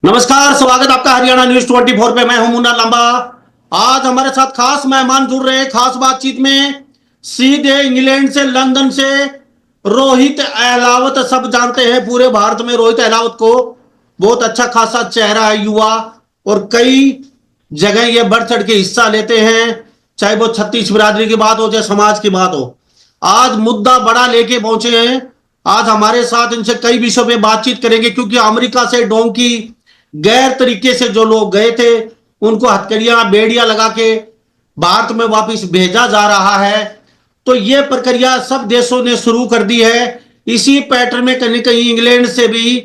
नमस्कार, स्वागत आपका हरियाणा न्यूज 24 पे। मैं हूं मुन्ना लांबा। आज हमारे साथ खास मेहमान जुड़ रहे हैं खास बातचीत में। सीधे इंग्लैंड से, लंदन से रोहित अहलावत। सब जानते हैं पूरे भारत में रोहित अहलावत को। बहुत अच्छा खासा चेहरा है, युवा, और कई जगह ये बढ़ चढ़ के हिस्सा लेते हैं, चाहे वो छत्तीस बिरादरी की बात हो, चाहे समाज की बात हो। आज मुद्दा बड़ा लेके पहुंचे हैं। आज हमारे साथ इनसे कई विषयों पे बातचीत करेंगे, क्योंकि अमेरिका से डोंकी गैर तरीके से जो लोग गए थे उनको हथकड़ियां बेड़ियां लगा के भारत में वापस भेजा जा रहा है। तो यह प्रक्रिया सब देशों ने शुरू कर दी है। इसी पैटर्न में कहीं कहीं इंग्लैंड से भी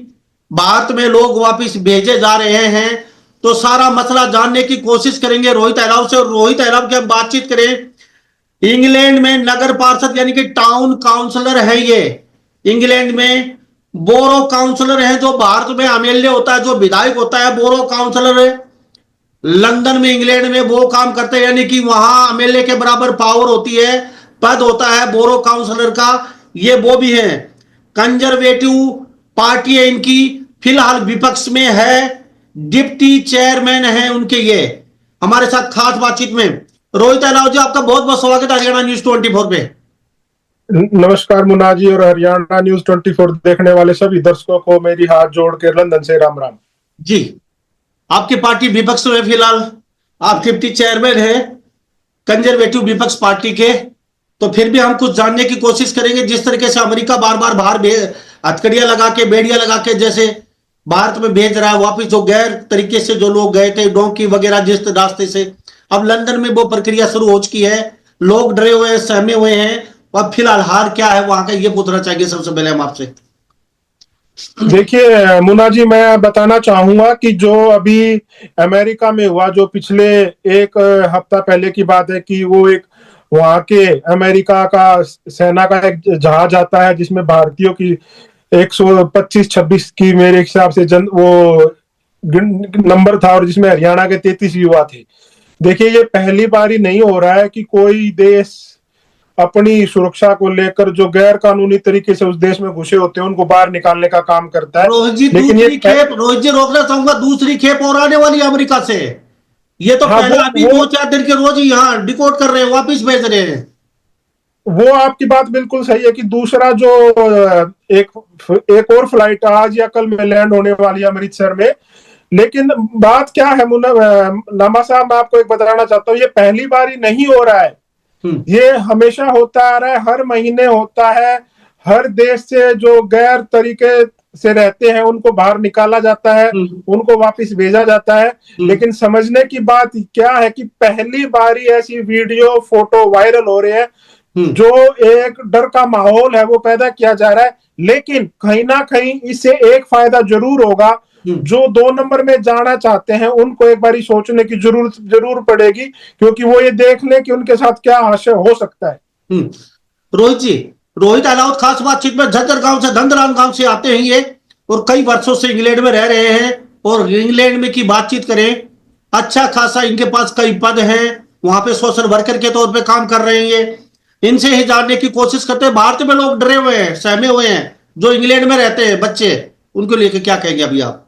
भारत में लोग वापस भेजे जा रहे हैं। तो सारा मसला जानने की कोशिश करेंगे रोहित अहलावत से। और रोहित अहलावत की हम बातचीत करें, इंग्लैंड में नगर पार्षद यानी कि टाउन काउंसलर है ये। इंग्लैंड में बोरो काउंसलर है, जो भारत में एमएलए होता है, जो विधायक होता है, बोरो काउंसलर है। लंदन में, इंग्लैंड में वो काम करते हैं, यानी कि वहां एमएलए के बराबर पावर होती है, पद होता है बोरो काउंसलर का। ये वो भी है, कंजर्वेटिव पार्टी है इनकी, फिलहाल विपक्ष में है, डिप्टी चेयरमैन है उनके। ये हमारे साथ खास बातचीत में रोहित अहलावत जी, आपका बहुत बहुत स्वागत है हरियाणा न्यूज 24 पे। नमस्कार मुन्ना जी और हरियाणा न्यूज 24 देखने वाले सभी दर्शकों को मेरी हाथ जोड़ के लंदन से राम राम जी। आपकी पार्टी विपक्ष में, फिलहाल आप डिप्टी चेयरमैन है कंजर्वेटिव विपक्ष पार्टी के। तो फिर भी हम कुछ जानने की कोशिश करेंगे, जिस तरीके से अमेरिका बार बार बाहर हथकड़ियां लगा के, बेड़ियां लगा के जैसे भारत में भेज रहा है वापिस, जो गैर तरीके से जो लोग गए थे डोंकी वगैरह जिस रास्ते से, अब लंदन में वो प्रक्रिया शुरू हो चुकी है। लोग डरे हुए हैं, सहमे हुए हैं। और फिलहाल हाल क्या है वहां का, ये पूछना चाहिए सबसे पहले हम आपसे। देखिए मुन्ना जी, मैं बताना चाहूंगा कि जो अभी अमेरिका में हुआ, जो पिछले एक हफ्ता पहले की बात है कि वो एक वहां के अमेरिका का सेना का एक जहाज आता है जिसमें भारतीयों की 125-26 की मेरे हिसाब से वो नंबर था, और जिसमें हरियाणा के 33 युवा थे। देखिए, ये पहली बार ही नहीं हो रहा है कि कोई देश अपनी सुरक्षा को लेकर जो गैर कानूनी तरीके से उस देश में घुसे होते हैं उनको बाहर निकालने का काम करता है। रोहित जी, लेकिन ये दूसरी खेप, रोहित जी रोकना चाहूंगा, दूसरी खेप और आने वाली है अमेरिका से। ये तो हाँ, पहला अभी वो 2-4 दिन के रोज ही यहाँ डिकोड कर रहे हैं, वापिस भेज रहे हैं। वो आपकी बात बिल्कुल सही है कि दूसरा जो एक और फ्लाइट आज या कल में लैंड होने वाली है अमृतसर में। लेकिन बात क्या है मुन्ना लामा साहब, मैं आपको एक बताना चाहता हूँ, ये पहली बार ही नहीं हो रहा है। ये हमेशा होता आ रहा है, हर महीने होता है। हर देश से जो गैर तरीके से रहते हैं उनको बाहर निकाला जाता है, उनको वापस भेजा जाता है। लेकिन समझने की बात क्या है कि पहली बार ही ऐसी वीडियो फोटो वायरल हो रहे हैं, जो एक डर का माहौल है वो पैदा किया जा रहा है। लेकिन कहीं ना कहीं इससे एक फायदा जरूर होगा। जो 2 नंबर में जाना चाहते हैं उनको एक बार सोचने की जरूर पड़ेगी, क्योंकि वो ये देख लें कि उनके साथ क्या हादसा हो सकता है। रोहित जी, रोहित अहलावत खास बातचीत में झज्जर गांव से, धंधराम गांव से आते हैं ये, और कई वर्षों से इंग्लैंड में रह रहे हैं। और इंग्लैंड में की बातचीत करें, अच्छा खासा इनके पास कई पद हैं, वहां पे सोशल वर्कर के तौर पे काम कर रहे हैं ये। इनसे ही जानने की कोशिश करते हैं। भारत में लोग डरे हुए हैं, सहमे हुए हैं, जो इंग्लैंड में रहते हैं बच्चे, उनको लेकर क्या कहेंगे अभी आप?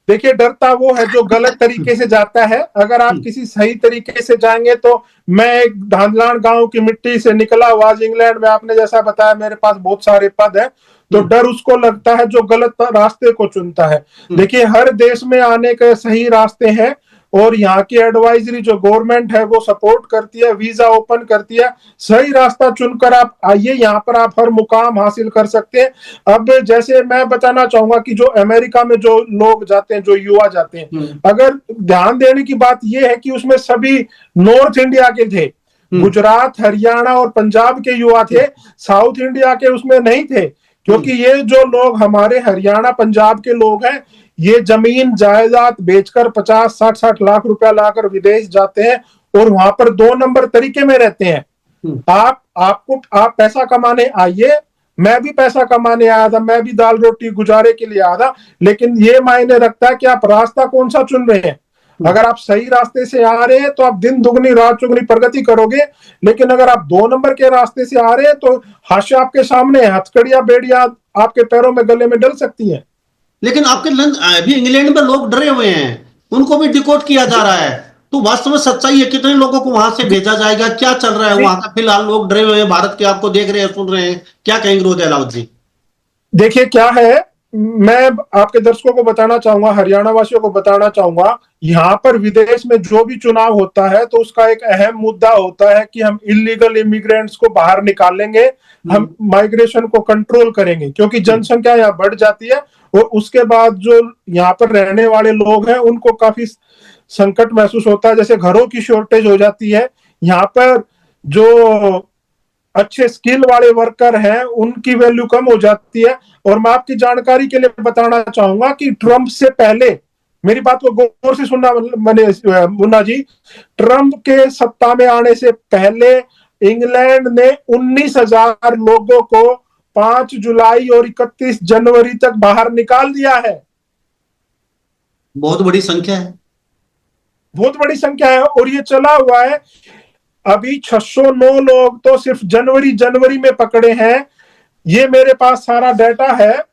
देखिए, डरता वो है जो गलत तरीके से जाता है। अगर आप किसी सही तरीके से जाएंगे तो मैं एक धांधलान गांव की मिट्टी से निकला हुआ, आज इंग्लैंड में आपने जैसा बताया मेरे पास बहुत सारे पद है, तो डर उसको लगता है जो गलत रास्ते को चुनता है। देखिए, हर देश में आने के सही रास्ते हैं, और यहाँ की एडवाइजरी जो गवर्नमेंट है वो सपोर्ट करती है, वीजा ओपन करती है। सही रास्ता चुनकर आप आइए, यहाँ पर आप हर मुकाम हासिल कर सकते हैं। अब जैसे मैं बताना चाहूंगा कि जो अमेरिका में जो लोग जाते हैं, जो युवा जाते हैं, अगर ध्यान देने की बात यह है कि उसमें सभी नॉर्थ इंडिया के थे। गुजरात, हरियाणा और पंजाब के युवा थे, साउथ इंडिया के उसमें नहीं थे। क्योंकि ये जो लोग हमारे हरियाणा पंजाब के लोग हैं, ये जमीन जायदाद बेचकर 50-60 लाख रुपया लाकर विदेश जाते हैं, और वहां पर 2 नंबर तरीके में रहते हैं। आप पैसा कमाने आइए, मैं भी पैसा कमाने आया था, मैं भी दाल रोटी गुजारे के लिए आया था। लेकिन ये मायने रखता है कि आप रास्ता कौन सा चुन रहे हैं। अगर आप सही रास्ते से आ रहे हैं तो आप दिन दुगनी रात चुगनी प्रगति करोगे। लेकिन अगर आप 2 नंबर के रास्ते से आ रहे हैं तो हाशिया आपके सामने है, हथकड़ियां बेड़ियां आपके पैरों में गले में डल सकती हैं। लेकिन अभी इंग्लैंड में लोग डरे हुए हैं, उनको भी डिकोड किया जा रहा है। तो वास्तव में सच्चाई है, कितने लोगों को वहां से भेजा जाएगा, क्या चल रहा है वहां का? फिलहाल लोग डरे हुए हैं भारत के, आपको देख रहे हैं, सुन रहे हैं, क्या कहेंगे रोहित अहलावत जी? देखिए क्या है, मैं आपके दर्शकों को बताना चाहूंगा, हरियाणा वासियों को बताना चाहूंगा, यहाँ पर विदेश में जो भी चुनाव होता है तो उसका एक अहम मुद्दा होता है कि हम इलीगल इमिग्रेंट्स को बाहर निकालेंगे, हम माइग्रेशन को कंट्रोल करेंगे, क्योंकि जनसंख्या यहाँ बढ़ जाती है और उसके बाद जो यहाँ पर रहने वाले लोग हैं उनको काफी संकट महसूस होता है, जैसे घरों की शॉर्टेज हो जाती है। यहाँ पर जो अच्छे स्किल वाले वर्कर हैं उनकी वैल्यू कम हो जाती है। और मैं आपकी जानकारी के लिए बताना चाहूंगा कि ट्रंप से पहले, मेरी बात को गौर से सुनना मैंने मुन्ना जी, ट्रंप के सत्ता में आने से पहले इंग्लैंड ने 19,000 लोगों को 5 जुलाई और 31 जनवरी तक बाहर निकाल दिया है। बहुत बड़ी संख्या है। बहुत बड़ी संख्या है और ये चला हुआ है। अभी 609 लोग तो सिर्फ जनवरी में पकड़े हैं। ये मेरे पास सारा डाटा है,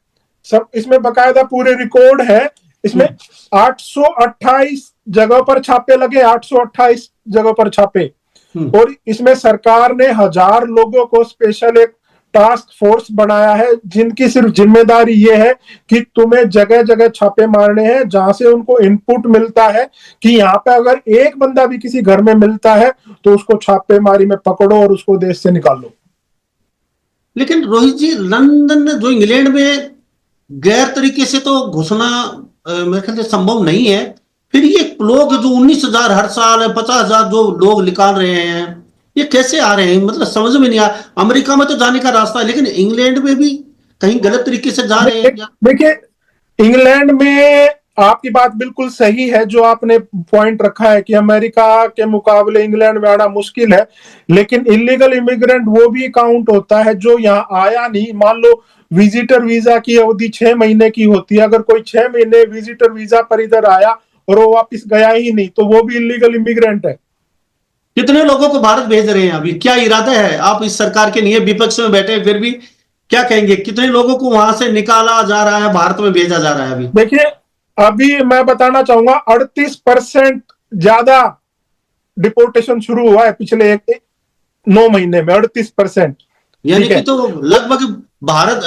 सब इसमें बकायदा पूरे रिकॉर्ड है। इसमें 828 जगहों पर छापे लगे, 828 जगहों पर छापे। और इसमें सरकार ने 1,000 लोगों को स्पेशल एक टास्क फोर्स बनाया है, जिनकी सिर्फ जिम्मेदारी ये है कि तुम्हें जगह जगह छापे मारने हैं, जहां से उनको इनपुट मिलता है कि यहाँ पे अगर एक बंदा भी किसी घर में मिलता है तो उसको छापेमारी में पकड़ो और उसको देश से निकालो। लेकिन रोहित जी, लंदन जो इंग्लैंड में गैर तरीके से तो घुसना मेरे ख्याल से संभव नहीं है। फिर ये लोग जो 19,000 हर साल, 50,000 जो लोग निकाल रहे हैं, ये कैसे आ रहे हैं? मतलब समझ में नहीं आ। अमेरिका में तो जाने का रास्ता है, लेकिन इंग्लैंड में भी कहीं गलत तरीके से जा रहे हैं क्या? देखिए, इंग्लैंड में आपकी बात बिल्कुल सही है, जो आपने पॉइंट रखा है कि अमेरिका के मुकाबले इंग्लैंड में आना मुश्किल है, लेकिन इलीगल इमिग्रेंट वो भी काउंट होता है जो यहाँ आया नहीं। मान लो विजिटर वीजा की अवधि 6 महीने की होती है, अगर कोई 6 महीने विजिटर वीजा पर इधर आया और वो वापस गया ही नहीं तो वो भी इलीगल इमिग्रेंट है। कितने लोगों को भारत भेज रहे हैं अभी? क्या इरादा है? आप इस सरकार के नहीं है, विपक्ष में बैठे हैं, फिर भी क्या कहेंगे? कितने लोगों को वहां से निकाला जा रहा है, भारत में भेजा जा रहा है अभी? देखिए, अभी मैं बताना चाहूंगा 38% ज्यादा डिपोर्टेशन शुरू हुआ है पिछले 9 महीने में, 38%। यानी कि तो लगभग भारत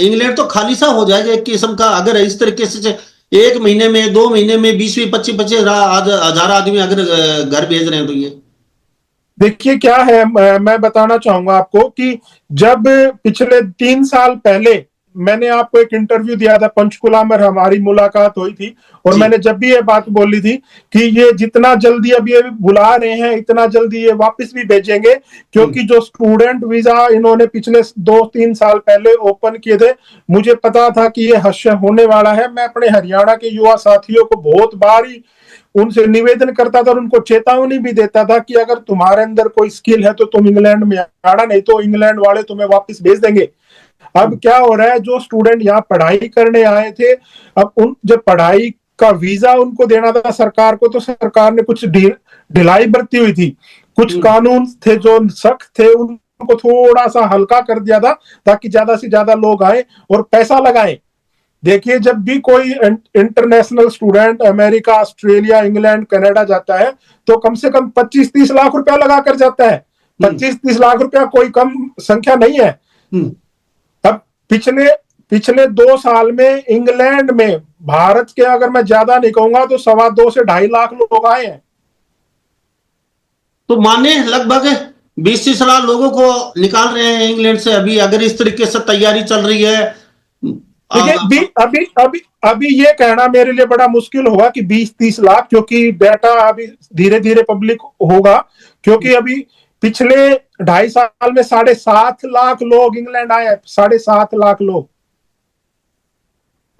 इंग्लैंड तो खाली सा हो जाएगा एक किस्म का, अगर इस तरीके से एक महीने में, 2 महीने में 20-25 आदमी अगर घर भेज रहे हैं तो ये। देखिए क्या है, मैं बताना चाहूंगा आपको कि जब पिछले 3 साल पहले मैंने आपको एक इंटरव्यू दिया था, पंचकुला में हमारी मुलाकात हुई थी, और मैंने जब भी ये बात बोली थी कि ये जितना जल्दी अब ये बुला रहे हैं इतना जल्दी ये वापस भी भेजेंगे, क्योंकि जो स्टूडेंट वीजा इन्होंने पिछले 2-3 साल पहले ओपन किए थे, मुझे पता था कि ये हश्य होने वाला है। मैं अपने हरियाणा के युवा साथियों को बहुत बार ही उनसे निवेदन करता था और उनको चेतावनी भी देता था कि अगर तुम्हारे अंदर कोई स्किल है तो तुम इंग्लैंड में आना, नहीं तो इंग्लैंड वाले तुम्हें वापस भेज देंगे। अब क्या हो रहा है, जो स्टूडेंट यहाँ पढ़ाई करने आए थे, अब उन जब पढ़ाई का वीजा उनको देना था सरकार को, तो सरकार ने कुछ ढिलाई बरती हुई थी। कुछ कानून थे जो सख्त थे, उनको थोड़ा सा हल्का कर दिया था ताकि ज्यादा से ज्यादा लोग आए और पैसा लगाए। देखिए, जब भी कोई international student America, Australia, England, Canada जाता है तो कम से कम 25-30 लाख रुपया लगा कर जाता है। 25-30 लाख रुपया कोई कम संख्या नहीं है। अब पिछले 2 साल में इंग्लैंड में भारत के, अगर मैं ज्यादा नहीं कहूंगा तो 2.25 से 2.5 लाख लोग आए हैं। तो माने लगभग 20-30 लाख लोगों को निकाल रहे हैं इंग्लैंड से अभी, अगर इस तरीके से तैयारी चल रही है। देखिए, अभी अभी अभी ये कहना मेरे लिए बड़ा मुश्किल होगा कि 20-30 लाख, क्योंकि डाटा अभी धीरे धीरे पब्लिक होगा, क्योंकि अभी पिछले 2.5 साल में 7.5 लाख लोग इंग्लैंड आए हैं, 7.5 लाख लोग।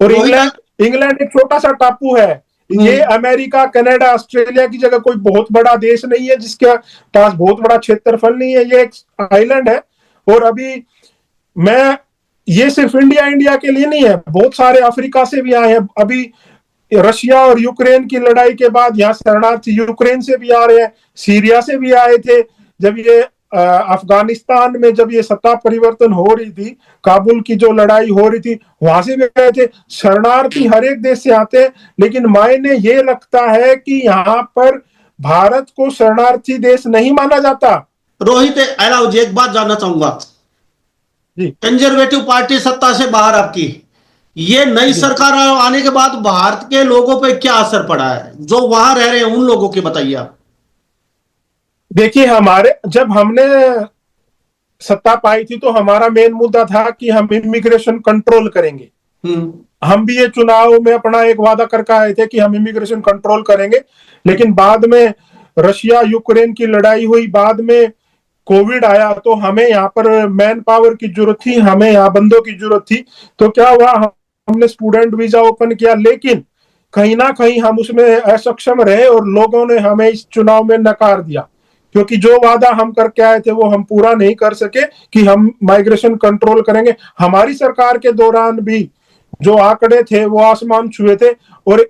और इंग्लैंड एक छोटा सा टापू है। ये अमेरिका, कनाडा, ऑस्ट्रेलिया की जगह कोई बहुत बड़ा देश नहीं है, जिसके पास बहुत बड़ा क्षेत्रफल नहीं है। ये एक आइलैंड है। और अभी मैं, ये सिर्फ इंडिया के लिए नहीं है, बहुत सारे अफ्रीका से भी आए हैं। अभी रशिया और यूक्रेन की लड़ाई के बाद यहाँ शरणार्थी यूक्रेन से भी आ रहे हैं, सीरिया से भी आए थे जब ये अफगानिस्तान में जब ये सत्ता परिवर्तन हो रही थी, काबुल की जो लड़ाई हो रही थी, वहां से भी गए थे। शरणार्थी हर एक देश से आते हैं, लेकिन मायने ये लगता है कि यहाँ पर भारत को शरणार्थी देश नहीं माना जाता। रोहित अलाउ जी, एक बात जानना चाहूंगा। जी कंजर्वेटिव पार्टी सत्ता से बाहर आपकी, ये नई जी। सरकार आने के बाद भारत के लोगों पे क्या असर पड़ा है, जो वहां रह रहे हैं उन लोगों के बताइए आप। देखिए, हमारे जब हमने सत्ता पाई थी तो हमारा मेन मुद्दा था कि हम इमिग्रेशन कंट्रोल करेंगे। हम्म। हम भी ये चुनाव में अपना एक वादा करके आए थे कि हम इमिग्रेशन कंट्रोल करेंगे, लेकिन बाद में रशिया यूक्रेन की लड़ाई हुई, बाद में कोविड आया, तो हमें यहाँ पर मैन पावर की जरूरत थी, हमें यहाँ बंदों की जरूरत थी। तो क्या हुआ, हमने स्टूडेंट वीजा ओपन किया, लेकिन कहीं ना कहीं हम उसमें असक्षम रहे और लोगों ने हमें इस चुनाव में नकार दिया, क्योंकि जो वादा हम करके आए थे वो हम पूरा नहीं कर सके कि हम माइग्रेशन कंट्रोल करेंगे। हमारी सरकार के दौरान भी जो आंकड़े थे वो आसमान छुए थे, और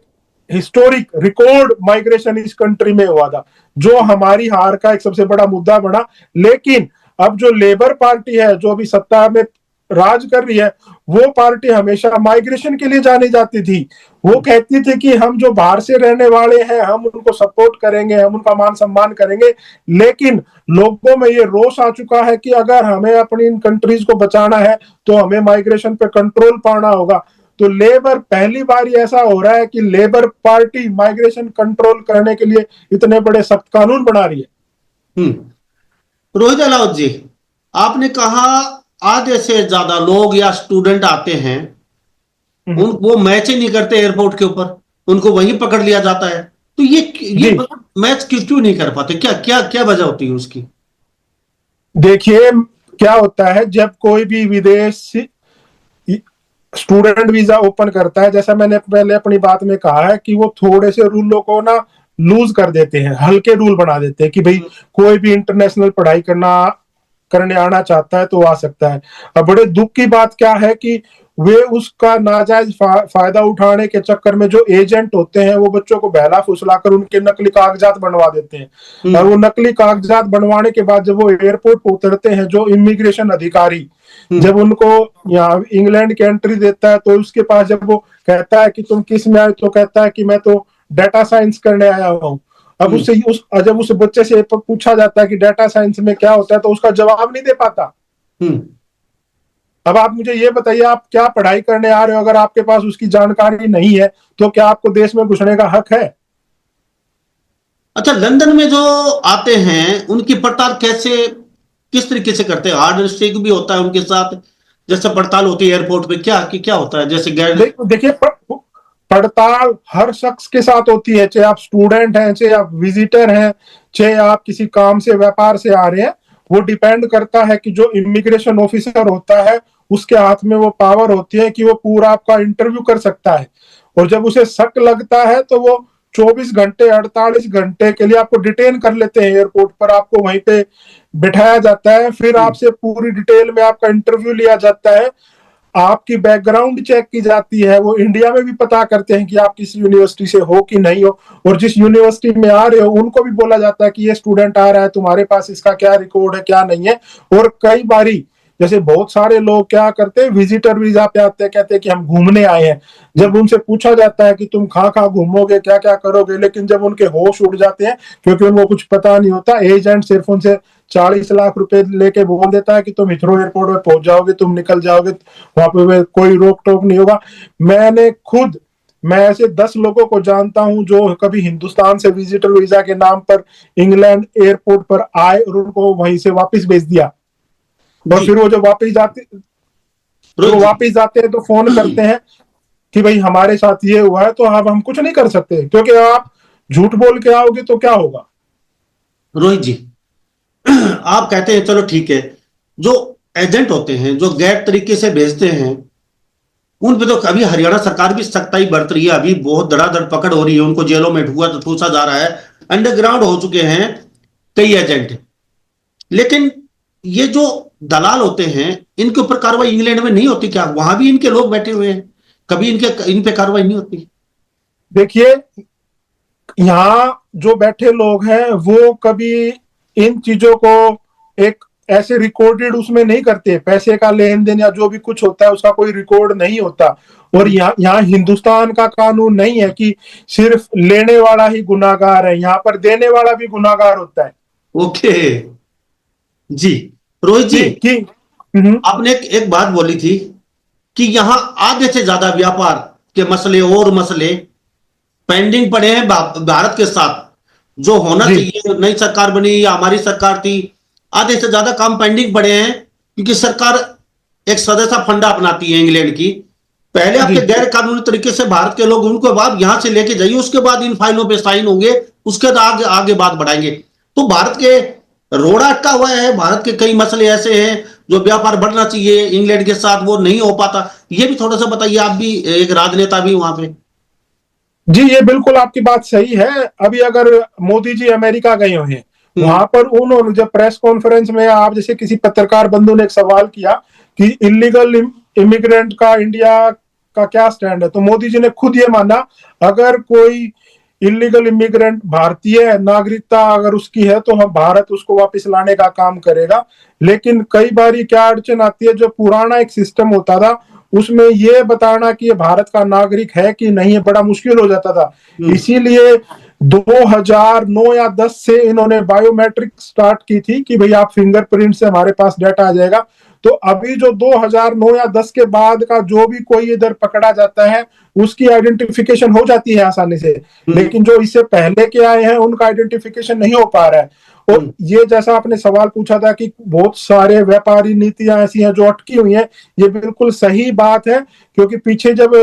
हिस्टोरिक रिकॉर्ड माइग्रेशन इस कंट्री में हुआ था, जो हमारी हार का एक सबसे बड़ा मुद्दा बना। लेकिन अब जो लेबर पार्टी है, जो अभी सत्ता में राज कर रही है, वो पार्टी हमेशा माइग्रेशन के लिए जानी जाती थी। वो कहती थी कि हम जो बाहर से रहने वाले हैं हम उनको सपोर्ट करेंगे, हम उनका मान सम्मान करेंगे। लेकिन लोगों में ये रोष आ चुका है कि अगर हमें अपनी इन कंट्रीज को बचाना है तो हमें माइग्रेशन पे कंट्रोल पाना होगा। तो लेबर, पहली बार ऐसा हो रहा है कि लेबर पार्टी माइग्रेशन कंट्रोल करने के लिए इतने बड़े सख्त कानून बना रही है। रोहित अलाउद्दीन जी, आपने कहा आधे से ज्यादा लोग या स्टूडेंट आते हैं, उन वो मैच ही नहीं करते एयरपोर्ट के ऊपर, उनको वहीं पकड़ लिया जाता है। तो ये जी मैच क्यों क्यों नहीं कर पाते, क्या क्या क्या वजह होती है उसकी? देखिए, क्या होता है जब कोई भी विदेशी स्टूडेंट वीजा ओपन करता है, जैसा मैंने पहले अपनी बात में कहा है कि वो थोड़े से रूलों को ना लूज कर देते हैं, हल्के रूल बना देते हैं कि भाई कोई भी इंटरनेशनल पढ़ाई करने आना चाहता है तो आ सकता है। अब बड़े दुख की बात क्या है कि वे उसका नाजायज फायदा उठाने के चक्कर में जो एजेंट होते हैं वो बच्चों को बहला फुसलाकर उनके नकली कागजात बनवा देते हैं। और वो नकली कागजात बनवाने के बाद जब वो एयरपोर्ट पर उतरते हैं, जो इमिग्रेशन अधिकारी जब उनको यहाँ इंग्लैंड की एंट्री देता है, तो उसके पास जब वो कहता है कि तुम किस में आए, तो कहता है कि मैं तो डाटा साइंस करने आया हूँ। अब उससे जब उस बच्चे से पूछा जाता है कि डाटा साइंस में क्या होता है, तो उसका जवाब नहीं दे पाता। अब आप मुझे ये बताइए, आप क्या पढ़ाई करने आ रहे हो, अगर आपके पास उसकी जानकारी नहीं है तो क्या आपको देश में घुसने का हक है? अच्छा, लंदन में जो आते हैं उनकी पड़ताल कैसे, किस तरीके से करते हैं? हार्ड स्ट्रिक भी होता है उनके साथ, जैसे पड़ताल होती है एयरपोर्ट पे, क्या कि क्या होता है जैसे गैर? देखिए, पड़ताल हर शख्स के साथ होती है, चाहे आप स्टूडेंट हैं, चाहे आप विजिटर हैं, चाहे आप किसी काम से व्यापार से आ रहे हैं। वो डिपेंड करता है कि जो इमिग्रेशन ऑफिसर होता है उसके हाथ में वो पावर होती है कि वो पूरा आपका इंटरव्यू कर सकता है। और जब उसे शक लगता है तो वो 24 घंटे 48 घंटे के लिए आपको डिटेन कर लेते हैं एयरपोर्ट पर, आपको वहीं पे बिठाया जाता है, फिर आपसे पूरी डिटेल में आपका इंटरव्यू लिया जाता है, आपकी बैकग्राउंड चेक की जाती है। वो इंडिया में भी पता करते हैं कि आप किस यूनिवर्सिटी से हो कि नहीं हो, और जिस यूनिवर्सिटी में आ रहे हो उनको भी बोला जाता है कि ये स्टूडेंट आ रहा है, तुम्हारे पास इसका क्या रिकॉर्ड है क्या नहीं है। और कई बारी जैसे बहुत सारे लोग क्या करते हैं, विजिटर वीजा पे आते हैं, कहते हैं कि हम घूमने आए हैं। जब उनसे पूछा जाता है कि तुम कहाँ कहाँ घूमोगे, क्या क्या करोगे, लेकिन जब उनके होश उड़ जाते हैं, क्योंकि उनको कुछ पता नहीं होता, एजेंट सिर्फ उनसे 40 लाख रुपए लेके बोल देता है कि तुम हिथरो एयरपोर्ट में पहुंच जाओगे, तुम निकल जाओगे, वहां पे कोई रोक टोक नहीं होगा। मैं ऐसे 10 लोगों को जानता हूं जो कभी हिंदुस्तान से विजिटर वीजा के नाम पर इंग्लैंड एयरपोर्ट पर आए और उनको वहीं से वापस भेज दिया। और फिर वो जब वापस जाते हैं तो फोन करते हैं कि भाई हमारे साथ ये हुआ है, तो अब हम कुछ नहीं कर सकते, क्योंकि आप झूठ बोल के आओगे तो क्या होगा। रोहित जी, आप कहते हैं चलो ठीक है, जो एजेंट होते हैं जो गैर तरीके से भेजते हैं उन पे तो अभी हरियाणा सरकार भी सख्ताई बरत रही है, अभी बहुत धड़ाधड़ पकड़ हो रही है, उनको जेलों में ठूसा जा रहा है, अंडरग्राउंड हो चुके हैं कई एजेंट। लेकिन ये जो दलाल होते हैं इनके ऊपर कार्रवाई इंग्लैंड में नहीं होती क्या? वहां भी इनके लोग बैठे हुए हैं, कभी इन पे कार्रवाई नहीं होती? देखिए, यहाँ जो बैठे लोग हैं वो कभी इन चीजों को एक ऐसे रिकॉर्डेड उसमें नहीं करते, पैसे का लेन देन या जो भी कुछ होता है उसका कोई रिकॉर्ड नहीं होता। और यहाँ हिंदुस्तान का कानून नहीं है कि सिर्फ लेने वाला ही गुनाहगार है, यहाँ पर देने वाला भी गुनाहगार होता है। ओके जी। रोहित जी, कि हम्म, आपने एक बात बोली थी कि यहाँ आधे से ज्यादा व्यापार के मसले और मसले पेंडिंग पड़े हैं भारत के साथ, जो होना जी चाहिए। नई सरकार बनी या हमारी सरकार थी, आधे से ज्यादा काम पेंडिंग पड़े हैं, क्योंकि सरकार एक सदस्यता फंडा अपनाती है इंग्लैंड की। पहले जी आपके गैर कानूनी तरीके से भारत के लोग, उनको बाद यहां से लेके जाइए, उसके बाद इन फाइलों पे साइन होंगे, उसके बाद आगे आगे बात बढ़ाएंगे। तो भारत के रोड़ा अटका हुआ है, भारत के कई मसले ऐसे हैं जो व्यापार बढ़ना चाहिए इंग्लैंड के साथ, वो नहीं हो पाता। ये भी थोड़ा सा बताइए, आप भी एक राजनेता भी वहां पे। जी, ये बिल्कुल आपकी बात सही है। अभी अगर मोदी जी अमेरिका गए हुए हैं, हम्म। वहां पर उन्होंने जब प्रेस कॉन्फ्रेंस में, आप जैसे किसी पत्रकार बंधु ने एक सवाल किया कि इलीगल इमिग्रेंट का इंडिया का क्या स्टैंड है, तो मोदी जी ने खुद ये माना अगर कोई इलीगल इमिग्रेंट भारतीय नागरिकता अगर उसकी है तो हम भारत उसको वापस लाने का काम करेगा। लेकिन कई बार क्या अड़चन आती है, जो पुराना एक सिस्टम होता था उसमें ये बताना कि ये भारत का नागरिक है कि नहीं है बड़ा मुश्किल हो जाता था। इसीलिए 2009 या 10 से इन्होंने बायोमेट्रिक स्टार्ट की थी कि भाई आप फिंगरप्रिंट से हमारे पास डाटा आ जाएगा। तो अभी जो 2009 या 10 के बाद का जो भी कोई इधर पकड़ा जाता है उसकी आइडेंटिफिकेशन हो जाती है आसानी से, लेकिन जो इससे पहले के आए हैं उनका आइडेंटिफिकेशन नहीं हो पा रहा है। और ये जैसा आपने सवाल पूछा था कि बहुत सारे व्यापारी नीतियां ऐसी हैं जो अटकी हुई हैं, ये बिल्कुल सही बात है। क्योंकि पीछे जब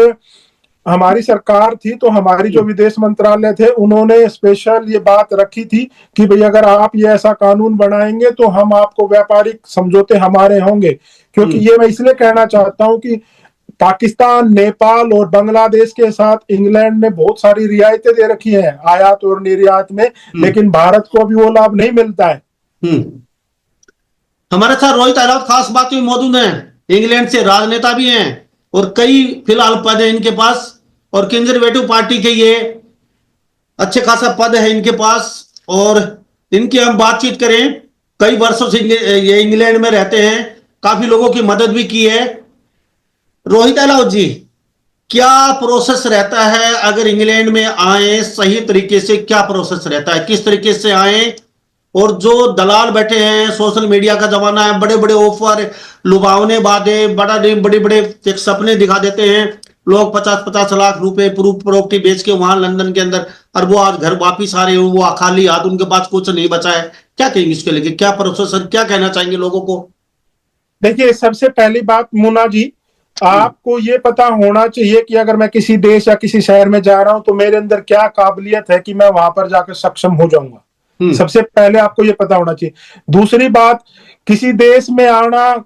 हमारी सरकार थी तो हमारी जो विदेश मंत्रालय थे उन्होंने स्पेशल ये बात रखी थी कि भाई अगर आप ये ऐसा कानून बनाएंगे तो हम आपको व्यापारिक समझौते हमारे होंगे। क्योंकि ये मैं इसलिए कहना चाहता हूं कि पाकिस्तान, नेपाल और बांग्लादेश के साथ इंग्लैंड ने बहुत सारी रियायतें दे रखी हैं आयात और निर्यात में, लेकिन भारत को अभी वो लाभ नहीं मिलता है। हमारे साथ रोहित अहलावत खास बात भी मौजूद हैं, इंग्लैंड से राजनेता भी हैं और कई फिलहाल पद है इनके पास, और कंजर्वेटिव पार्टी के ये अच्छे खासा पद है इनके पास। और इनकी हम बातचीत करें, कई वर्षों से ये इंग्लैंड में रहते हैं, काफी लोगों की मदद भी की है। रोहित अहलावत जी, क्या प्रोसेस रहता है अगर इंग्लैंड में आए, सही तरीके से क्या प्रोसेस रहता है, किस तरीके से आए? और जो दलाल बैठे हैं, सोशल मीडिया का जमाना है, बड़े बड़े ऑफर, लुभावने वादे, बड़े बड़े एक सपने दिखा देते हैं लोग, 50-50 लाख रुपए प्रॉपर्टी बेच के वहां लंदन के अंदर, और वो आज घर वापिस आ रहे हो, वो खाली हाथ, उनके पास कुछ नहीं बचा है। क्या कहेंगे इसके लेके, क्या प्रोसेस, क्या कहना चाहेंगे लोगों को? देखिए, सबसे पहली बात मुन्ना जी, आपको ये पता होना चाहिए कि अगर मैं किसी देश या किसी शहर में जा रहा हूं तो मेरे अंदर क्या काबिलियत है कि मैं वहां पर जाकर सक्षम हो जाऊंगा। सबसे पहले आपको ये पता होना चाहिए। दूसरी बात, किसी देश में आना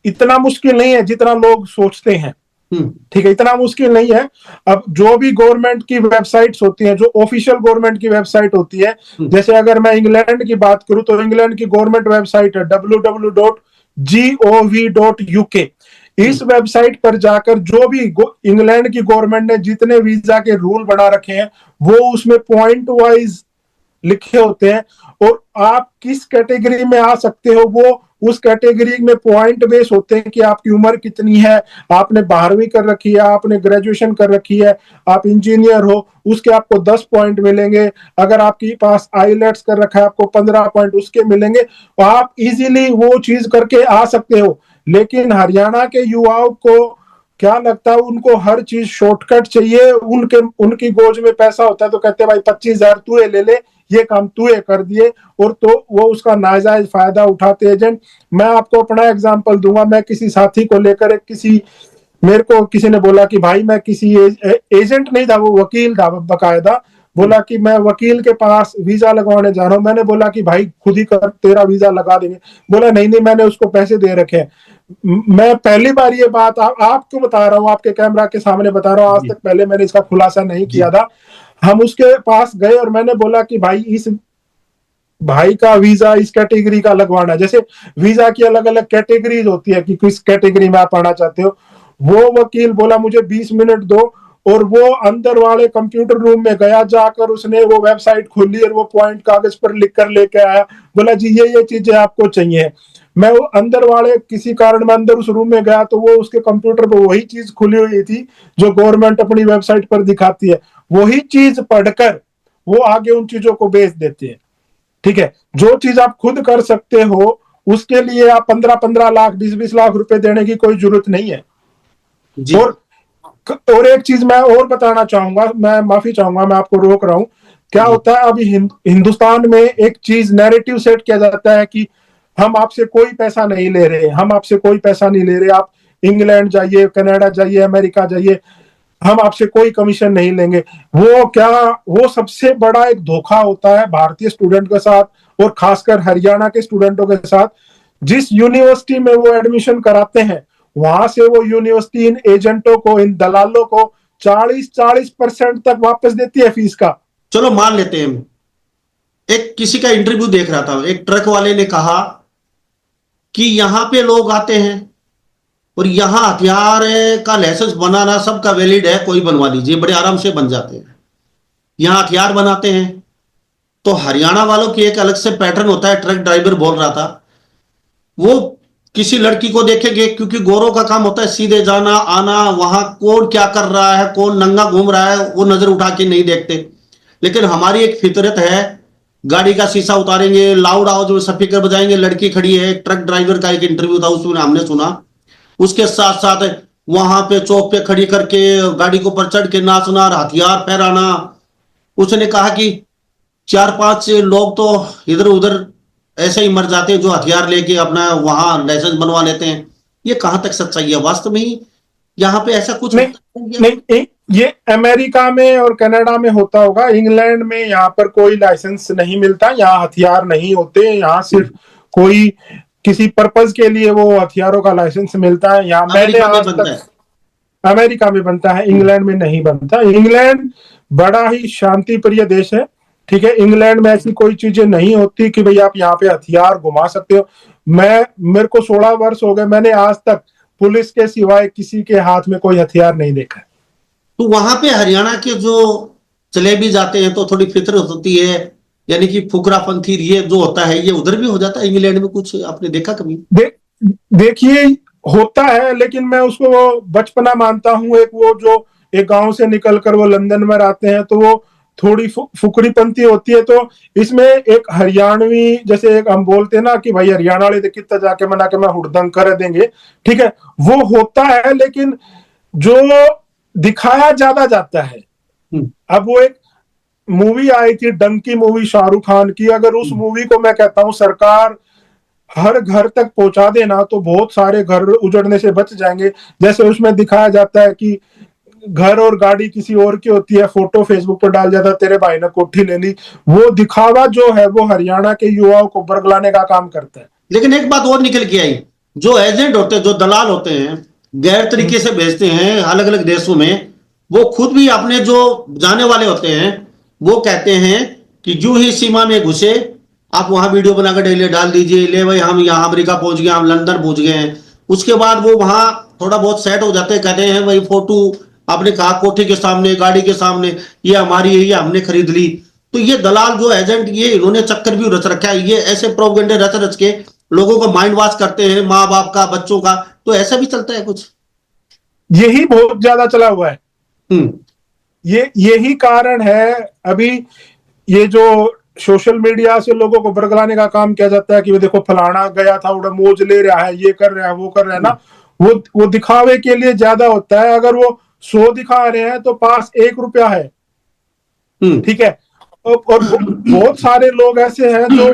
इतना मुश्किल नहीं है जितना लोग सोचते हैं। ठीक है, इतना मुश्किल नहीं है। अब जो भी गवर्नमेंट की वेबसाइट्स होती हैं, जो ऑफिशियल गवर्नमेंट की वेबसाइट होती है, जैसे अगर मैं इंग्लैंड की बात करूं तो इंग्लैंड की गवर्नमेंट वेबसाइट है www.gov.uk। इस वेबसाइट पर जाकर जो भी इंग्लैंड की गवर्नमेंट ने जितने वीजा के रूल बना रखे हैं वो उसमें पॉइंट वाइज लिखे होते हैं, और आप किस कैटेगरी में आ सकते हो वो उस कैटेगरी में पॉइंट बेस होते हैं कि आपकी उम्र कितनी है, आपने 12वीं कर रखी है, आपने ग्रेजुएशन कर रखी है, आप इंजीनियर हो, उसके आपको 10 पॉइंट मिलेंगे। अगर आपके पास आईलेट्स कर रखा है आपको 15 पॉइंट उसके मिलेंगे, तो आप इजीली वो चीज करके आ सकते हो। लेकिन हरियाणा के युवाओं को क्या लगता है, उनको हर चीज शॉर्टकट चाहिए, उनकी गोज में पैसा होता है तो कहते हैं भाई 25,000 तू ले ले, ये काम तू कर दिए, और तो वो उसका नाजायज फायदा उठाते एजेंट। मैं आपको अपना एग्जांपल दूंगा। मैं किसी साथी को लेकर मेरे को किसी ने बोला कि भाई मैं किसी एजेंट नहीं था, वो वकील था बकायदा, बोला कि मैं वकील के पास वीजा लगवाने जा रहा हूँ। मैंने बोला कि भाई खुद ही कर, तेरा वीजा लगा देंगे। बोला नहीं नहीं, मैंने उसको पैसे दे रखे हैं। मैं पहली बार ये बात आपको बता रहा हूँ, आपके कैमरा के सामने बता रहा हूँ, आज तक पहले मैंने इसका खुलासा नहीं किया था। हम उसके पास गए और मैंने बोला कि भाई इस भाई का वीजा इस कैटेगरी का लगवाना है। जैसे वीजा की अलग अलग कैटेगरीज होती है कि किस कैटेगरी में आप आना चाहते हो। वो वकील बोला मुझे 20 मिनट दो, और वो अंदर वाले कंप्यूटर रूम में गया, जाकर उसने वो वेबसाइट खोली और वो पॉइंट कागज पर लिख कर लेके आया, बोला जी ये चीजें आपको चाहिए। मैं वो अंदर वाले किसी कारण में अंदर उस रूम में गया तो वो उसके कंप्यूटर पर वही चीज खुली हुई थी जो गवर्नमेंट अपनी वेबसाइट पर दिखाती है, वही चीज पढ़कर वो आगे उन चीजों को बेच देते हैं। ठीक है, जो चीज आप खुद कर सकते हो उसके लिए आप 15-15 लाख 20-20 लाख रुपए देने की कोई जरूरत नहीं है। जी। और एक चीज मैं और बताना चाहूंगा, मैं माफी चाहूंगा, मैं आपको रोक रहा हूं। क्या जी। होता है अभी हिंदुस्तान में एक चीज नैरेटिव सेट किया जाता है कि हम आपसे कोई पैसा नहीं ले रहे, हम आपसे कोई पैसा नहीं ले रहे, आप इंग्लैंड जाइए, कनाडा जाइए, अमेरिका जाइए, हम आपसे कोई कमीशन नहीं लेंगे। वो क्या, वो सबसे बड़ा एक धोखा होता है भारतीय स्टूडेंट के साथ और खासकर हरियाणा के स्टूडेंटों के साथ। जिस यूनिवर्सिटी में वो एडमिशन कराते हैं वहां से वो यूनिवर्सिटी इन एजेंटों को, इन दलालों को 40% तक वापस देती है फीस का। चलो मान लेते हैं, एक किसी का इंटरव्यू देख रहा था, एक ट्रक वाले ने कहा कि यहां पे लोग आते हैं और यहां हथियार का लाइसेंस बनाना सबका वैलिड है, कोई बनवा लीजिए, बड़े आराम से बन जाते हैं, यहां हथियार बनाते हैं। तो हरियाणा वालों की एक अलग से पैटर्न होता है, ट्रक ड्राइवर बोल रहा था, वो किसी लड़की को देखेंगे, क्योंकि गोरों का काम होता है सीधे जाना आना, वहां कौन क्या कर रहा है, कौन नंगा घूम रहा है, वो नजर उठा के नहीं देखते। लेकिन हमारी एक फितरत है, गाड़ी का शीशा उतारेंगे, लाउड आवाज में स्पीकर बजाएंगे, लड़की खड़ी है, ट्रक ड्राइवर का एक इंटरव्यू था उसमें हमने सुना, उसके साथ साथ वहां पे चौक पे खड़ी करके गाड़ी को ऊपर चढ़ के नाचना और हथियार फहराना। उसने कहा कि 4-5 लोग तो इधर उधर ऐसे ही मर जाते हैं जो हथियार लेके अपना वहां लाइसेंस बनवा लेते हैं। ये कहां तक सच्चाई है, वास्तव में ही यहाँ पे ऐसा कुछ नहीं होता है? नहीं, ये अमेरिका में और कनाडा में होता होगा, इंग्लैंड में यहाँ पर कोई लाइसेंस नहीं मिलता, यहाँ हथियार नहीं होते, यहाँ सिर्फ कोई किसी पर्पज के लिए वो हथियारों का लाइसेंस मिलता है। यहाँ मैंने अमेरिका में आज बनता तक, है। अमेरिका में बनता है, इंग्लैंड में नहीं बनता। इंग्लैंड बड़ा ही शांति प्रिय देश है। ठीक है, इंग्लैंड में ऐसी कोई चीजें नहीं होती कि भाई आप यहाँ पे हथियार घुमा सकते हो। मेरे को 16 वर्ष हो गए, मैंने आज तक पुलिस के सिवाय किसी के हाथ में कोई हथियार नहीं देखा। तो वहां पे हरियाणा के जो चले भी जाते हैं तो थोड़ी फितरत होती है, यानी कि फुकरापंथी ये जो होता है ये उधर भी हो जाता है इंग्लैंड में, कुछ आपने देखा कभी? देखिए, होता है, लेकिन मैं उसको बचपना मानता हूँ। एक वो जो एक गांव से निकलकर वो लंदन में रहते हैं तो वो थोड़ी फुकरीपंथी होती है। तो इसमें एक हरियाणवी, जैसे एक हम बोलते हैं ना कि भाई हरियाणा वाले कितना जाके मना के मैं हुड़दंग कर देंगे, ठीक है, वो होता है, लेकिन जो दिखाया ज्यादा जाता है। अब वो एक मूवी आई थी डंकी मूवी शाहरुख खान की, अगर उस मूवी को मैं कहता हूं सरकार हर घर तक पहुंचा देना तो बहुत सारे घर उजड़ने से बच जाएंगे। जैसे उसमें दिखाया जाता है कि घर और गाड़ी किसी और की होती है, फोटो फेसबुक पर डाल जाता है तेरे भाई ने कोठी ले ली, वो दिखावा जो है वो हरियाणा के युवाओं को बरगलाने का काम करता है। लेकिन एक बात और निकल के आई, जो एजेंट होते हैं, जो दलाल होते हैं, गैर तरीके से भेजते हैं अलग अलग देशों में, वो खुद भी अपने जो जाने वाले होते हैं वो कहते हैं कि जो ही सीमा में घुसे आप वहां वीडियो बनाकर डेली डाल दीजिए, ले भाई हम यहाँ अमेरिका पहुंच गए, हम लंदन पहुंच गए हैं। उसके बाद वो वहां थोड़ा बहुत सेट हो जाते हैं, कहते हैं भाई फोटो आपने कहा कोठी के सामने, गाड़ी के सामने, ये हमारी है, ये हमने खरीद ली। तो ये दलाल जो एजेंट, ये इन्होंने चक्कर भी रच रखा है, ये ऐसे प्रोपेगेंडे रच रच के लोगों को माइंड वॉश करते हैं, माँ बाप का, बच्चों का। तो ऐसा भी चलता है कुछ? यही बहुत ज्यादा चला हुआ है। हम्म। यही कारण है अभी ये जो सोशल मीडिया से लोगों को बरगलाने का काम किया जाता है कि देखो फलाना गया था, उड़ा मौज ले रहा है, ये कर रहा है, वो कर रहा है ना, वो दिखावे के लिए ज्यादा होता है। अगर वो 100 दिखा रहे हैं तो पास 1 रुपया है, ठीक है। और बहुत सारे लोग ऐसे हैं जो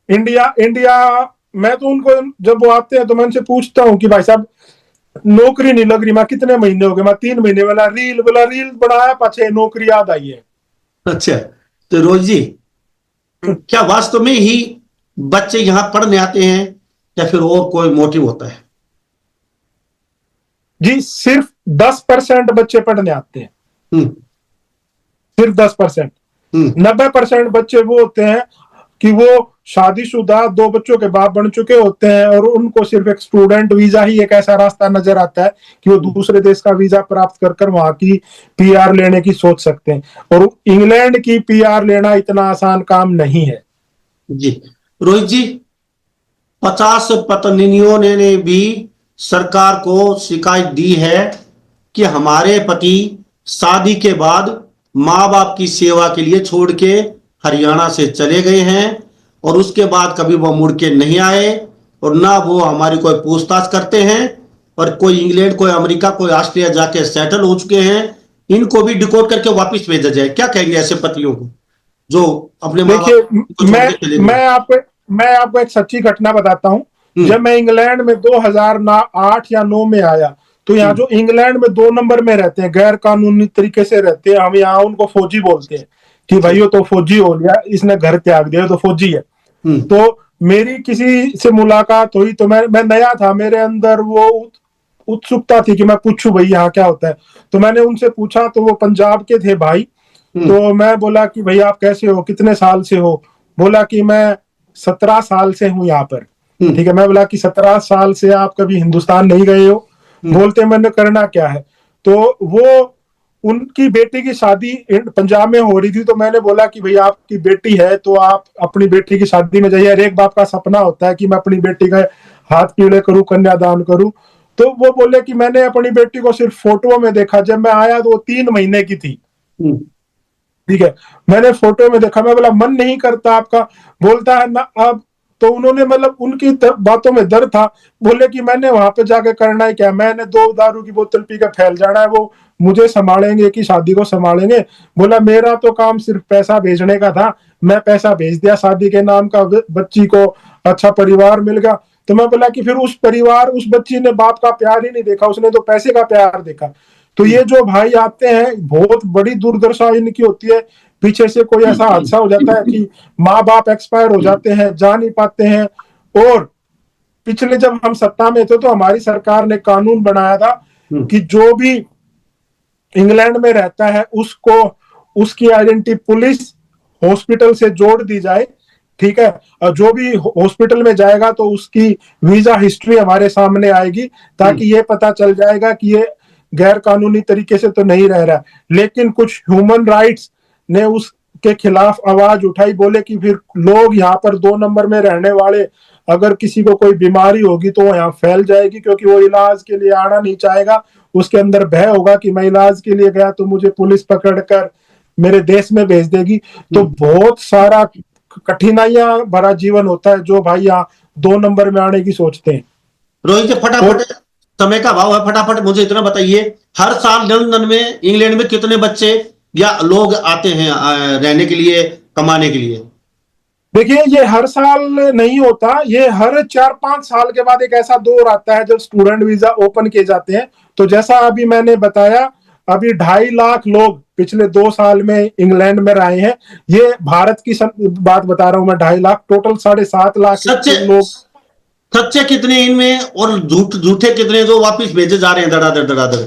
इंडिया इंडिया मैं तो उनको जब वो आते हैं तो मैं उनसे पूछता हूँ कि भाई साहब नौकरी नहीं लग रही, मैं कितने महीने हो गए, मैं 3 महीने वाला रील बनाया पाछे नौकरी याद आई है। अच्छा, तो रोज जी, क्या वास्तव में ही बच्चे यहां पढ़ने आते हैं या फिर और कोई मोटिव होता है? जी, सिर्फ 10% बच्चे पढ़ने आते हैं, हम्म। सिर्फ 10%। हम्म। 90% बच्चे वो होते हैं कि वो शादीशुदा 2 बच्चों के बाप बन चुके होते हैं और उनको सिर्फ एक स्टूडेंट वीजा ही एक ऐसा रास्ता नजर आता है कि वो दूसरे देश का वीजा प्राप्त कर कर वहां की पीआर लेने की सोच सकते हैं। और इंग्लैंड की पीआर लेना इतना आसान काम नहीं है। जी रोहित जी, 50 पत्नियों ने भी सरकार को शिकायत दी है कि हमारे पति शादी के बाद माँ बाप की सेवा के लिए छोड़ के हरियाणा से चले गए हैं और उसके बाद कभी वो मुड़ के नहीं आए और ना वो हमारी कोई पूछताछ करते हैं, और कोई इंग्लैंड, कोई अमेरिका, कोई ऑस्ट्रेलिया जाके सेटल हो चुके हैं। इनको भी डिकोड करके वापस भेजा जाए। क्या कहेंगे ऐसे पतियों को जो अपने माँ बाप देखिए, को छोड़ मैं के चले गए? मैं आपको एक सच्ची घटना बताता हूँ। जब मैं इंग्लैंड में 2008 या 9 में आया, तो यहाँ जो इंग्लैंड में 2 नंबर में रहते हैं, गैर कानूनी तरीके से रहते हैं, हम यहाँ उनको फौजी बोलते हैं कि भाई वो तो फौजी हो गया, इसने घर त्याग दिया तो फौजी है। हम्म। तो मेरी किसी से मुलाकात हुई तो मैं नया था, मेरे अंदर वो उत्सुकता थी कि मैं पूछूं भाई यहाँ क्या होता है। तो मैंने उनसे पूछा, तो वो पंजाब के थे भाई। हम्म। तो मैं बोला कि भाई आप कैसे हो, कितने साल से हो? बोला कि मैं 17 साल से हूँ यहाँ पर। हम्म। ठीक है, मैं बोला कि 17 साल से आप कभी हिंदुस्तान नहीं गए हो? बोलते मैंने करना क्या है। तो वो उनकी बेटी की शादी पंजाब में हो रही थी, तो मैंने बोला कि भाई आपकी बेटी है तो आप अपनी बेटी की शादी में जाइए। हर एक बाप का सपना होता है कि मैं अपनी बेटी का हाथ पीले करूं, कन्यादान करूं। तो वो बोले कि मैंने अपनी बेटी को सिर्फ फोटो में देखा, जब मैं आया तो वो 3 महीने की थी। हम्म। ठीक है, मैंने फोटो में देखा। मैं बोला मन नहीं करता आपका? बोलता है ना अब। तो उन्होंने मतलब उनकी बातों में डर था। बोले कि मैंने वहां पे जाके करना है क्या? मैंने 2 दारू की बोतल पी के फैल जाना है, वो मुझे संभालेंगे कि शादी को संभालेंगे? बोला मेरा तो काम सिर्फ पैसा भेजने का था, मैं पैसा भेज दिया शादी के नाम का, बच्ची को अच्छा परिवार मिल गया। तो मैं बोला कि फिर उस बच्ची ने बाप का प्यार ही नहीं देखा, उसने तो पैसे का प्यार देखा। तो ये जो भाई आते हैं, बहुत बड़ी दुर्दशा इनकी होती है। पीछे से कोई ऐसा हादसा हो जाता है कि माँ बाप एक्सपायर हो जाते हैं, जा नहीं पाते हैं। और पिछले जब हम सत्ता में थे तो हमारी सरकार ने कानून बनाया था कि जो भी इंग्लैंड में रहता है उसको उसकी आइडेंटिटी पुलिस हॉस्पिटल से जोड़ दी जाए। ठीक है, और जो भी हॉस्पिटल में जाएगा तो उसकी वीजा हिस्ट्री हमारे सामने आएगी, ताकि ये पता चल जाएगा कि ये गैर कानूनी तरीके से तो नहीं रह रहा। लेकिन कुछ ह्यूमन राइट्स ने उसके खिलाफ आवाज उठाई, बोले कि फिर लोग यहाँ पर 2 नंबर में रहने वाले, अगर किसी को कोई बीमारी होगी तो वो यहाँ फैल जाएगी, क्योंकि वो इलाज के लिए आना नहीं चाहेगा। उसके अंदर भय होगा कि मैं इलाज के लिए गया तो मुझे पुलिस पकड़कर मेरे देश में भेज देगी। तो बहुत सारा कठिनाइयां भरा जीवन होता है जो भाई यहाँ 2 नंबर में आने की सोचते हैं। रोहित जी, और फटाफट, समय का अभाव है, फटाफट मुझे इतना बताइए, हर साल लंदन में, इंग्लैंड में कितने बच्चे या लोग आते हैं रहने के लिए, कमाने के लिए? देखिए, ये हर साल नहीं होता, ये हर 4-5 साल के बाद एक ऐसा दौर आता है जब स्टूडेंट वीजा ओपन किए जाते हैं। तो जैसा अभी मैंने बताया, अभी 2.5 लाख लोग पिछले 2 साल में इंग्लैंड में रहे हैं। ये भारत की बात बता रहा हूं मैं, 2.5 लाख, टोटल 7.5 लाख सच्चे, लोग। सच्चे कितने इनमें और झूठे कितने जो वापस भेजे जा रहे हैं धड़ाधड़ धड़ाधड़?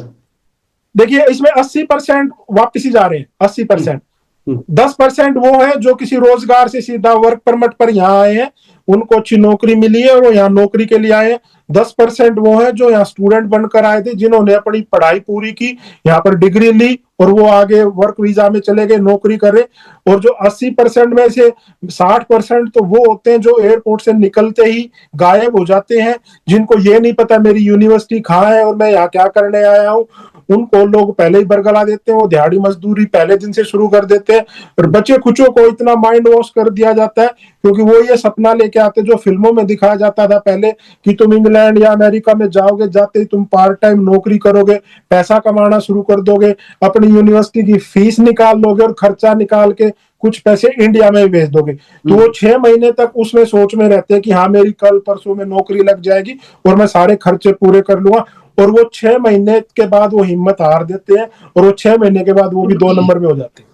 देखिए, इसमें 80% वापिस ही जा रहे हैं, 80%। हम्म। 10% वो है जो किसी रोजगार से सीधा वर्क परमिट पर यहाँ आए हैं, उनको अच्छी नौकरी मिली है और वो यहाँ नौकरी के लिए आए हैं। 10% वो है जो यहाँ स्टूडेंट बनकर आए थे, जिन्होंने अपनी पढ़ाई पूरी की, यहाँ पर डिग्री ली और वो आगे वर्क वीजा में चले गए, नौकरी करे। और जो 80% में से 60% तो वो होते हैं जो एयरपोर्ट से निकलते ही गायब हो जाते हैं, जिनको ये नहीं पता मेरी यूनिवर्सिटी कहाँ है और मैं यहाँ क्या करने आया हूँ। उनको लोग पहले ही बरगला देते हैं, वो दिहाड़ी मजदूरी पहले दिन से शुरू कर देते हैं। और बच्चे कुचों को इतना माइंड वॉश कर दिया जाता है, क्योंकि वो ये सपना लेके आते जो फिल्मों में दिखाया जाता था पहले, कि तुम इंग्लैंड या अमेरिका में जाओगे, जाते ही तुम पार्ट टाइम नौकरी करोगे, पैसा कमाना शुरू कर दोगे, अपनी यूनिवर्सिटी की फीस निकाल लोगे और खर्चा निकाल के कुछ पैसे इंडिया में भेज दोगे। तो वो 6 महीने तक उसमें सोच में रहते हैं कि हाँ मेरी कल परसों में नौकरी लग जाएगी और मैं सारे खर्चे पूरे कर लूंगा। और वो 6 महीने के बाद वो हिम्मत हार देते हैं और वो 6 महीने के बाद वो भी 2 नंबर में हो जाते हैं।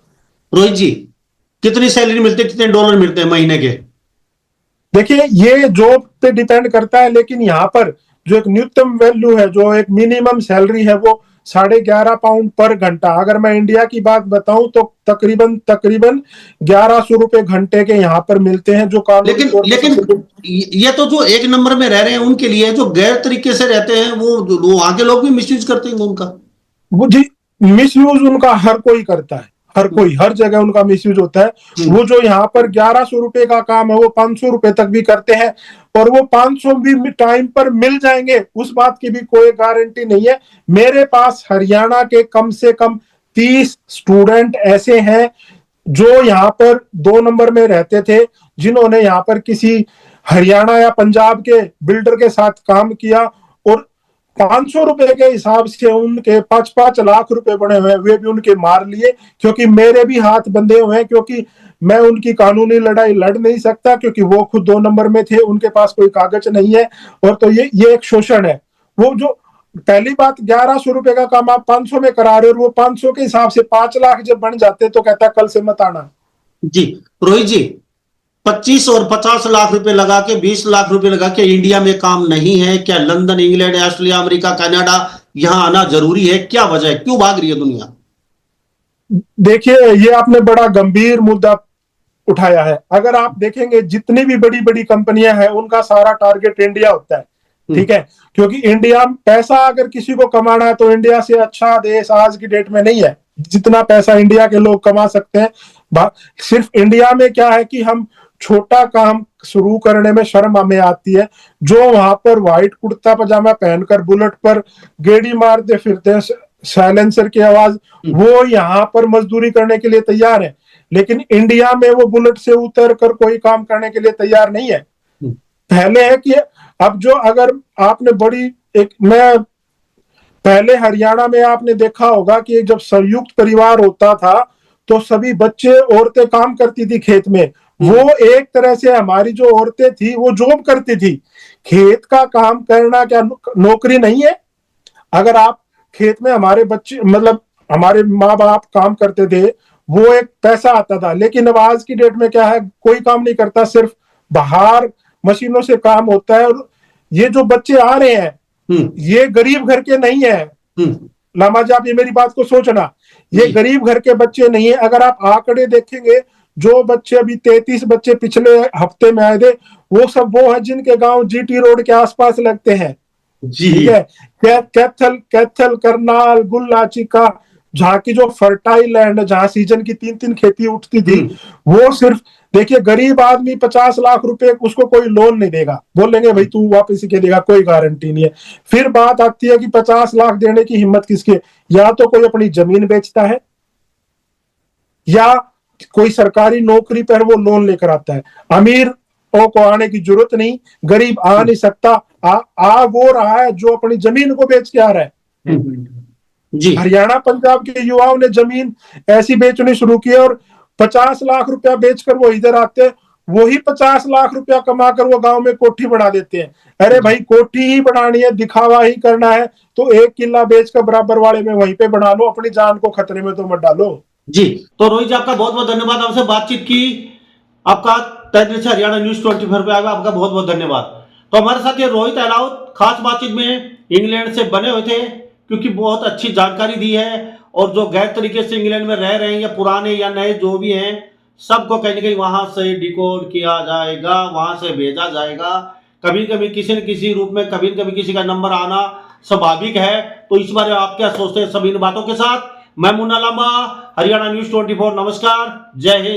रोहित जी, कितनी सैलरी मिलती है, कितने डॉलर मिलते हैं महीने के? देखिए, ये जॉब पे डिपेंड करता है, लेकिन यहाँ पर जो एक न्यूनतम वैल्यू है, जो एक मिनिमम सैलरी है, वो 11.5 पाउंड पर घंटा। अगर मैं इंडिया की बात बताऊं तो तकरीबन 1100 रुपए घंटे के यहाँ पर मिलते हैं, जो कानूनी लेकिन तौर पर लेकिन ये तो जो एक नंबर में रह रहे हैं उनके लिए, जो गैर तरीके से रहते हैं वो वहां के लोग भी मिसयूज करते हैं उनका। वो जी, मिस यूज उनका हर कोई करता है, हर कोई, हर जगह उनका मिस यूज होता है। वो जो यहाँ पर 1100 रुपए का काम है वो 500 रुपए तक भी करते हैं, और वो 500 भी टाइम पर मिल जाएंगे उस बात की भी कोई गारंटी नहीं है। मेरे पास हरियाणा के कम से कम 30 स्टूडेंट ऐसे हैं जो यहाँ पर 2 नंबर में रहते थे, जिन्होंने यहाँ पर किसी हरियाणा या पंजाब के बिल्डर के साथ काम किया, और 500 रुपए के हिसाब से उनके 5-5 लाख रुपए बने हुए, वे भी उनके मार लिए, क्योंकि मेरे भी हाथ बंधे हुए हैं, क्योंकि मैं उनकी कानूनी लड़ाई लड़ नहीं सकता, क्योंकि वो खुद 2 नंबर में थे, उनके पास कोई कागज नहीं है। और तो ये एक शोषण है। वो जो पहली बात, 1100 रुपए का काम आप 500 में करा रहे हो, और वो 500 के हिसाब से 5 लाख जब बन जाते तो कहता कल से मत आना। जी रोहित जी, 25 और 50 लाख रुपए लगा के, 20 लाख रुपए लगा के इंडिया में काम नहीं है क्या? London, England, Australia, America, Canada यहां आना जरूरी है? क्या वजह है, क्यों भाग रही है दुनिया? देखिए, ये आपने बड़ा गंभीर मुद्दा उठाया है। अगर आप देखेंगे जितनी भी बड़ी बड़ी कंपनियां हैं उनका सारा टारगेट इंडिया होता है, ठीक है, क्योंकि इंडिया पैसा अगर किसी को कमाना है तो इंडिया से अच्छा देश आज की डेट में नहीं है। जितना पैसा इंडिया के लोग कमा सकते हैं, सिर्फ इंडिया में क्या है कि हम छोटा काम शुरू करने में शर्म हमें आती है। जो वहां पर व्हाइट कुर्ता पजामा पहनकर बुलेट पर गेड़ी मारते फिरते हैं, साइलेंसर की आवाज, वो यहाँ पर मजदूरी करने के लिए तैयार है, लेकिन इंडिया में वो बुलेट से उतर कर कोई काम करने के लिए तैयार नहीं है। पहले है कि अब जो, अगर आपने बड़ी एक, मैं पहले हरियाणा में आपने देखा होगा कि जब संयुक्त परिवार होता था तो सभी बच्चे, औरतें काम करती थी खेत में। वो एक तरह से हमारी जो औरतें थी वो जॉब करती थी। खेत का काम करना क्या नौकरी नहीं है? अगर आप खेत में, हमारे बच्चे मतलब हमारे माँ बाप काम करते थे, वो एक पैसा आता था। लेकिन अब आज की डेट में क्या है, कोई काम नहीं करता, सिर्फ बाहर मशीनों से काम होता है। और ये जो बच्चे आ रहे हैं ये गरीब घर के नहीं है। लामा जी, आप ये मेरी बात को सोचना, ये गरीब घर के बच्चे नहीं है। अगर आप आंकड़े देखेंगे, जो बच्चे अभी 33 बच्चे पिछले हफ्ते में आए थे, वो सब वो है जिनके गांव जीटी रोड के आसपास लगते हैं। ठीक है, कैथल, करनाल, गुल्ला, चिका, जहाँ की जो फर्टाइल लैंड, जहाँ सीजन की 3-3 खेती उठती थी, वो सिर्फ, देखिए, गरीब आदमी 50 लाख रुपए उसको कोई लोन नहीं देगा, बोलेंगे भाई तू वापस ही देगा, कोई गारंटी नहीं है। फिर बात आती है कि 50 लाख देने की हिम्मत किसकी? या तो कोई अपनी जमीन बेचता है, या कोई सरकारी नौकरी पर वो लोन लेकर आता है। अमीर को आने की जरूरत नहीं, गरीब आ नहीं सकता। आ वो रहा है जो अपनी जमीन को बेच के आ रहा है। जी, हरियाणा पंजाब के युवाओं ने जमीन ऐसी बेचनी शुरू की, और 50 लाख रुपया बेचकर वो इधर आते हैं, वही 50 लाख रुपया कमाकर वो गांव में कोठी बना देते हैं। अरे भाई, कोठी ही बनानी है, दिखावा ही करना है, तो 1 किला बेचकर बराबर वाले में वहीं पे बना लो, अपनी जान को खतरे में तो मत डालो। जी, तो रोहित जी, आपका बहुत बहुत धन्यवाद, आपसे बातचीत की, आपका तहे दिल से हरियाणा न्यूज 24 पे आया, आपका बहुत बहुत धन्यवाद। तो हमारे साथ ये रोहित अहलावत खास बातचीत में इंग्लैंड से बने हुए थे, क्योंकि बहुत अच्छी जानकारी दी है। और जो गैर तरीके से इंग्लैंड में रह रहे हैं, या पुराने या नए जो भी हैं, सबको कहीं ना कहीं वहां से डिकोड किया जाएगा, वहां से भेजा जाएगा। कभी कभी किसी न किसी रूप में, कभी न कभी किसी का नंबर आना स्वाभाविक है। तो इस बारे में आप क्या सोचते हैं? सभी इन बातों के साथ मैं मुन्ना लांबा, हरियाणा न्यूज 24, नमस्कार, जय हिंद।